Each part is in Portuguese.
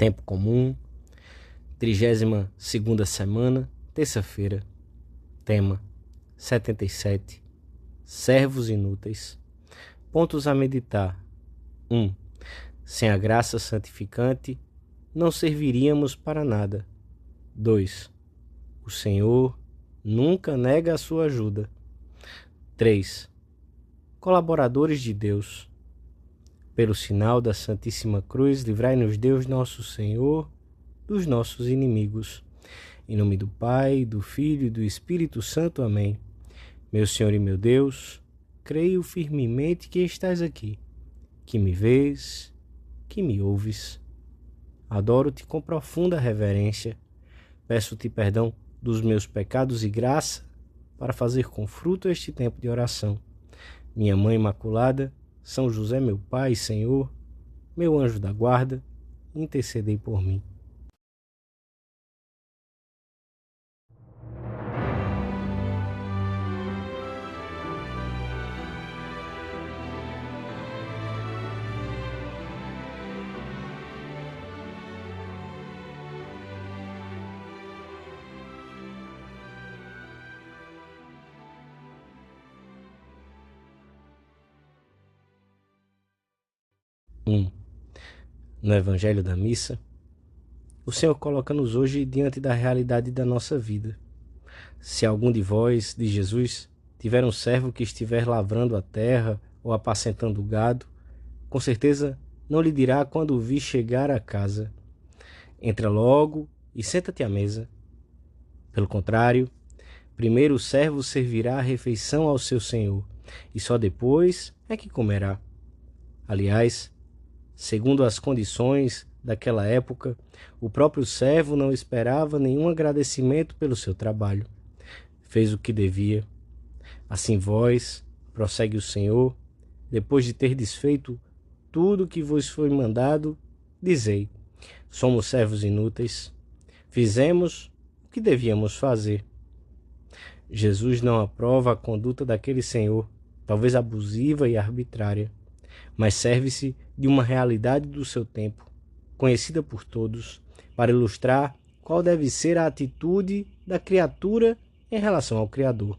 Tempo comum, 32ª semana, terça-feira. Tema: 77. Servos inúteis. Pontos a meditar. 1. Sem a graça santificante, não serviríamos para nada. 2. O Senhor nunca nega a sua ajuda. 3. Colaboradores de Deus. Pelo sinal da Santíssima Cruz, livrai-nos Deus nosso Senhor dos nossos inimigos. Em nome do Pai, do Filho e do Espírito Santo. Amém. Meu Senhor e meu Deus, creio firmemente que estás aqui, que me vês, que me ouves. Adoro-te com profunda reverência. Peço-te perdão dos meus pecados e graça para fazer com fruto este tempo de oração. Minha Mãe Imaculada, São José, meu Pai e Senhor, meu anjo da guarda, intercedei por mim. No Evangelho da Missa, o Senhor coloca-nos hoje diante da realidade da nossa vida. Se algum de vós, diz Jesus, tiver um servo que estiver lavrando a terra ou apacentando o gado, com certeza não lhe dirá quando o vir chegar à casa: entra logo e senta-te à mesa. Pelo contrário, primeiro o servo servirá a refeição ao seu senhor, e só depois é que comerá. Aliás, segundo as condições daquela época, o próprio servo não esperava nenhum agradecimento pelo seu trabalho. Fez o que devia. Assim vós, prossegue o Senhor, depois de ter desfeito tudo o que vos foi mandado, dizei: somos servos inúteis, fizemos o que devíamos fazer. Jesus não aprova a conduta daquele senhor, talvez abusiva e arbitrária, mas serve-se de uma realidade do seu tempo, conhecida por todos, para ilustrar qual deve ser a atitude da criatura em relação ao Criador.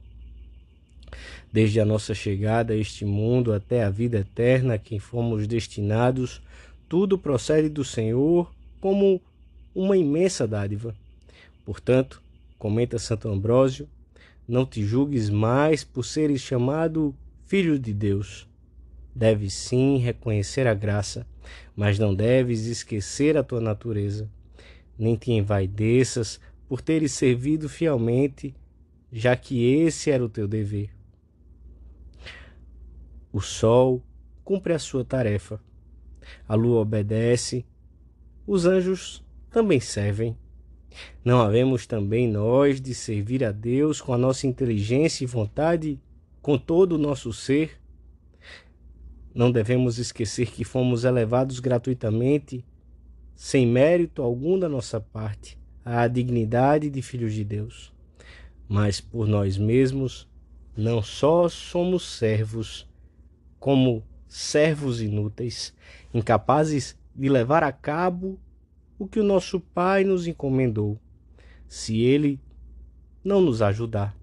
Desde a nossa chegada a este mundo até a vida eterna a quem fomos destinados, tudo procede do Senhor como uma imensa dádiva. Portanto, comenta Santo Ambrósio, não te julgues mais por seres chamado filho de Deus. Deves sim reconhecer a graça, mas não deves esquecer a tua natureza. Nem te envaideças por teres servido fielmente, já que esse era o teu dever. O sol cumpre a sua tarefa, a lua obedece, os anjos também servem. Não havemos também nós de servir a Deus com a nossa inteligência e vontade, com todo o nosso ser? Não devemos esquecer que fomos elevados gratuitamente, sem mérito algum da nossa parte, à dignidade de filhos de Deus. Mas por nós mesmos, não só somos servos, como servos inúteis, incapazes de levar a cabo o que o nosso Pai nos encomendou, se Ele não nos ajudar.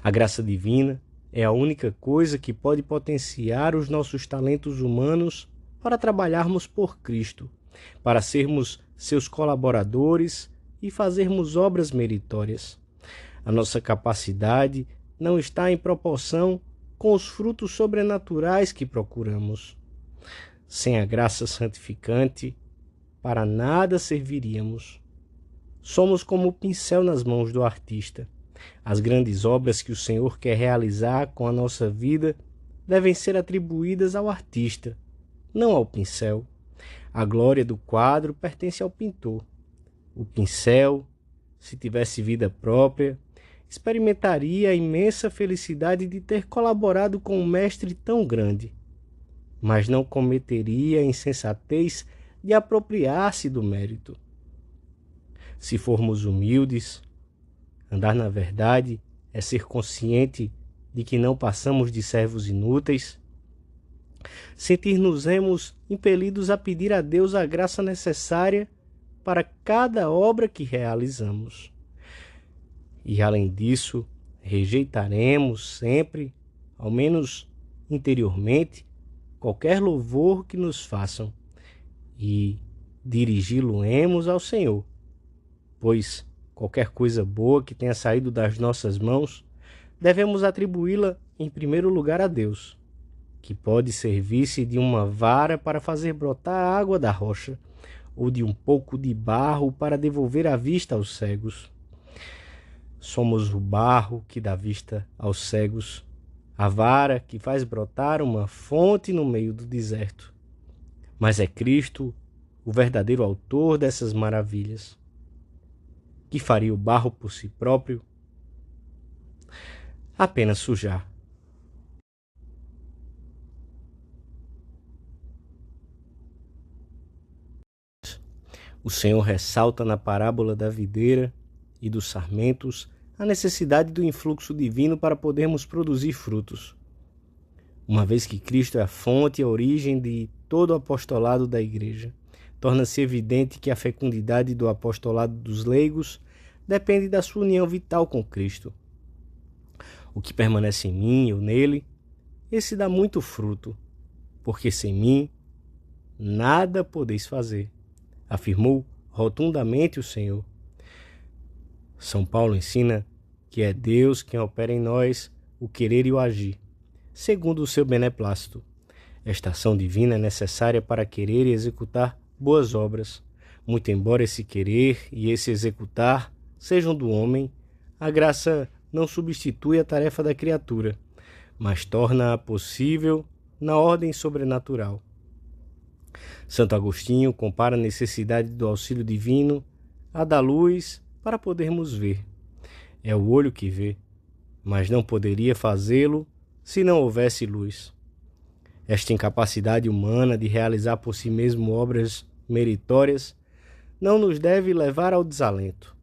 A graça divina é a única coisa que pode potenciar os nossos talentos humanos para trabalharmos por Cristo, para sermos seus colaboradores e fazermos obras meritórias. A nossa capacidade não está em proporção com os frutos sobrenaturais que procuramos. Sem a graça santificante, para nada serviríamos. Somos como o pincel nas mãos do artista. As grandes obras que o Senhor quer realizar com a nossa vida devem ser atribuídas ao artista, não ao pincel. A glória do quadro pertence ao pintor. O pincel, se tivesse vida própria, experimentaria a imensa felicidade de ter colaborado com um mestre tão grande, mas não cometeria a insensatez de apropriar-se do mérito. Se formos humildes, andar na verdade é ser consciente de que não passamos de servos inúteis. sentir-nos-emos impelidos a pedir a Deus a graça necessária para cada obra que realizamos. E além disso, rejeitaremos sempre, ao menos interiormente, qualquer louvor que nos façam e dirigi-lo-emos ao Senhor, pois qualquer coisa boa que tenha saído das nossas mãos, devemos atribuí-la em primeiro lugar a Deus, que pode servir-se de uma vara para fazer brotar a água da rocha, ou de um pouco de barro para devolver a vista aos cegos. Somos o barro que dá vista aos cegos, a vara que faz brotar uma fonte no meio do deserto. Mas é Cristo o verdadeiro autor dessas maravilhas. Que faria o barro por si próprio? Apenas sujar. O Senhor ressalta na parábola da videira e dos sarmentos a necessidade do influxo divino para podermos produzir frutos. Uma vez que Cristo é a fonte e a origem de todo o apostolado da Igreja, torna-se evidente que a fecundidade do apostolado dos leigos depende da sua união vital com Cristo. O que permanece em mim ou nele, esse dá muito fruto, porque sem mim nada podeis fazer, afirmou rotundamente o Senhor. São Paulo ensina que é Deus quem opera em nós o querer e o agir, segundo o seu beneplácito. Esta ação divina é necessária para querer e executar boas obras. Muito embora esse querer e esse executar sejam do homem, a graça não substitui a tarefa da criatura, mas torna-a possível na ordem sobrenatural. Santo Agostinho compara a necessidade do auxílio divino à da luz para podermos ver. É o olho que vê, mas não poderia fazê-lo se não houvesse luz. Esta incapacidade humana de realizar por si mesmo obras meritórias não nos deve levar ao desalento.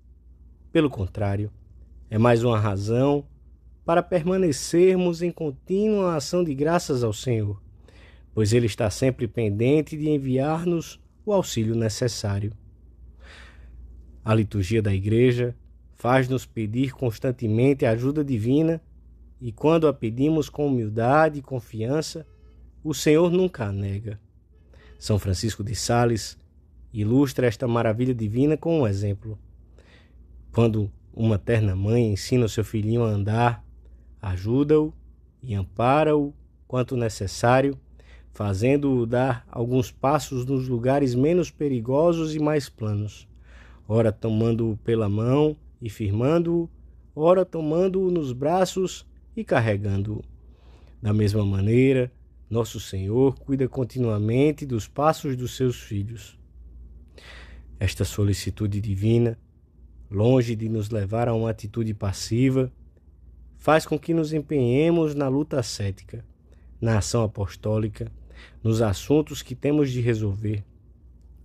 Pelo contrário, é mais uma razão para permanecermos em contínua ação de graças ao Senhor, pois Ele está sempre pendente de enviar-nos o auxílio necessário. A liturgia da Igreja faz-nos pedir constantemente a ajuda divina e, quando a pedimos com humildade e confiança, o Senhor nunca a nega. São Francisco de Sales ilustra esta maravilha divina com um exemplo. Quando uma terna mãe ensina o seu filhinho a andar, ajuda-o e ampara-o quanto necessário, fazendo-o dar alguns passos nos lugares menos perigosos e mais planos, ora tomando-o pela mão e firmando-o, ora tomando-o nos braços e carregando-o. Da mesma maneira, nosso Senhor cuida continuamente dos passos dos seus filhos. Esta solicitude divina, longe de nos levar a uma atitude passiva, faz com que nos empenhemos na luta ascética, na ação apostólica, nos assuntos que temos de resolver,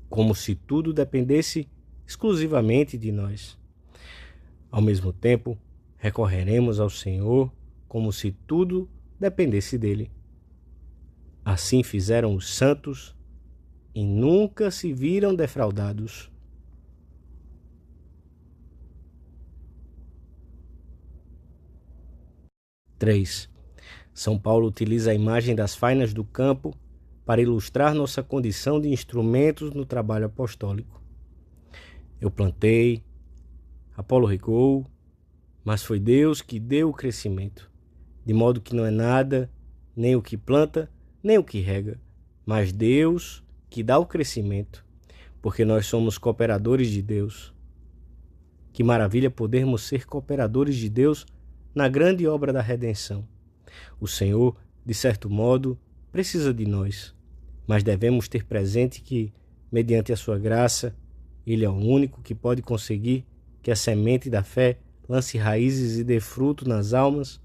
como se tudo dependesse exclusivamente de nós. Ao mesmo tempo, recorreremos ao Senhor como se tudo dependesse dele. Assim fizeram os santos e nunca se viram defraudados. (3) São Paulo utiliza a imagem das fainas do campo para ilustrar nossa condição de instrumentos no trabalho apostólico. Eu plantei, Apolo regou, mas foi Deus que deu o crescimento, de modo que não é nada, nem o que planta, nem o que rega, mas Deus que dá o crescimento, porque nós somos cooperadores de Deus. Que maravilha podermos ser cooperadores de Deus na grande obra da redenção. O Senhor, de certo modo, precisa de nós, mas devemos ter presente que, mediante a sua graça, Ele é o único que pode conseguir que a semente da fé lance raízes e dê fruto nas almas.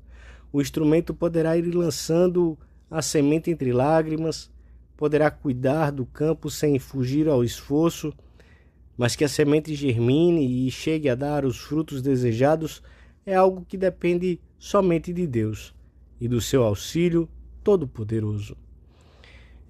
O instrumento poderá ir lançando a semente entre lágrimas, poderá cuidar do campo sem fugir ao esforço, mas que a semente germine e chegue a dar os frutos desejados é algo que depende somente de Deus e do seu auxílio todo-poderoso.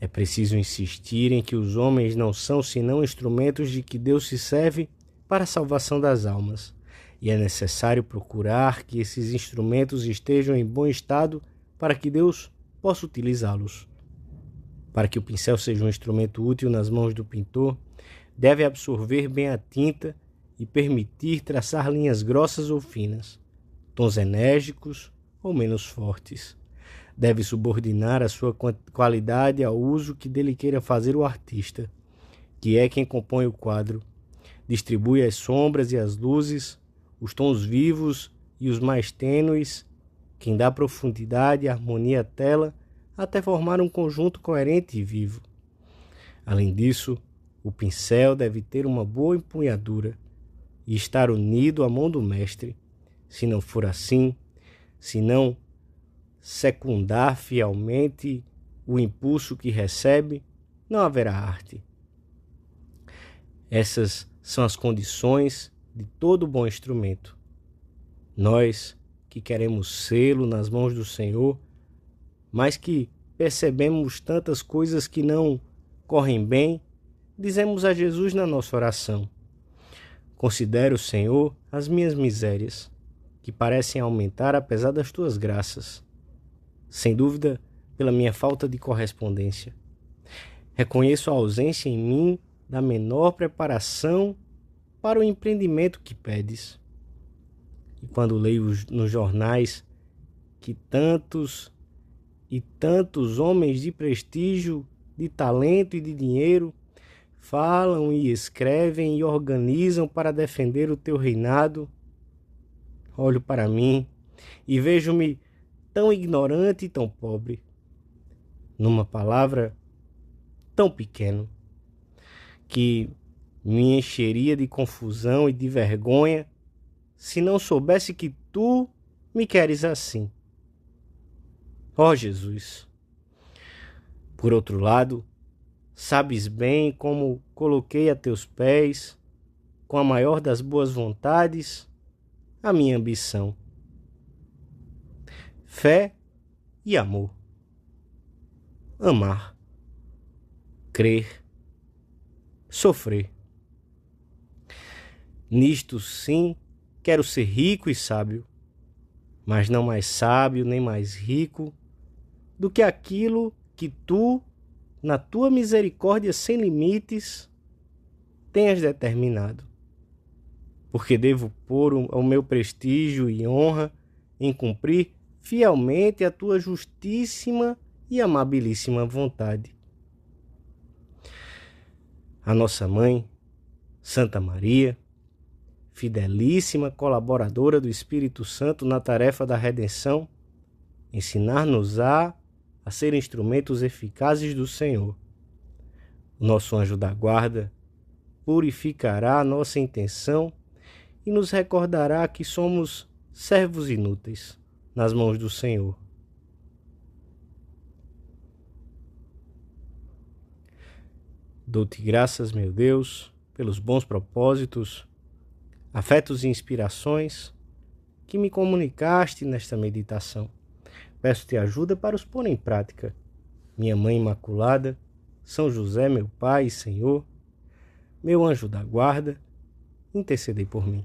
É preciso insistir em que os homens não são senão instrumentos de que Deus se serve para a salvação das almas, e é necessário procurar que esses instrumentos estejam em bom estado para que Deus possa utilizá-los. Para que o pincel seja um instrumento útil nas mãos do pintor, deve absorver bem a tinta e permitir traçar linhas grossas ou finas, tons enérgicos ou menos fortes. Deve subordinar a sua qualidade ao uso que dele queira fazer o artista, que é quem compõe o quadro. Distribui as sombras e as luzes, os tons vivos e os mais tênues, quem dá profundidade e harmonia à tela, até formar um conjunto coerente e vivo. Além disso, o pincel deve ter uma boa empunhadura e estar unido à mão do mestre. Se não for assim, se não secundar fielmente o impulso que recebe, não haverá arte. Essas são as condições de todo bom instrumento. Nós que queremos sê-lo nas mãos do Senhor, mas que percebemos tantas coisas que não correm bem, dizemos a Jesus na nossa oração: considero, Senhor, as minhas misérias, que parecem aumentar apesar das tuas graças. Sem dúvida, pela minha falta de correspondência. Reconheço a ausência em mim da menor preparação para o empreendimento que pedes. E quando leio nos jornais que tantos e tantos homens de prestígio, de talento e de dinheiro falam e escrevem e organizam para defender o teu reinado, olho para mim e vejo-me tão ignorante e tão pobre, numa palavra, tão pequeno, que me encheria de confusão e de vergonha se não soubesse que tu me queres assim. Ó Jesus! Por outro lado, sabes bem como coloquei a teus pés, com a maior das boas vontades, a minha ambição. Fé e amor. Amar. Crer. Sofrer. Nisto, sim, quero ser rico e sábio, mas não mais sábio nem mais rico do que aquilo que tu, na tua misericórdia sem limites, tenhas determinado. Porque devo pôr o meu prestígio e honra em cumprir fielmente a tua justíssima e amabilíssima vontade. A nossa mãe, Santa Maria, fidelíssima colaboradora do Espírito Santo na tarefa da redenção, ensinar-nos-á a ser instrumentos eficazes do Senhor. O nosso anjo da guarda purificará a nossa intenção e nos recordará que somos servos inúteis nas mãos do Senhor. Dou-te graças, meu Deus, pelos bons propósitos, afetos e inspirações que me comunicaste nesta meditação. Peço-te ajuda para os pôr em prática. Minha Mãe Imaculada, São José, meu Pai e Senhor, meu anjo da guarda, intercedei por mim.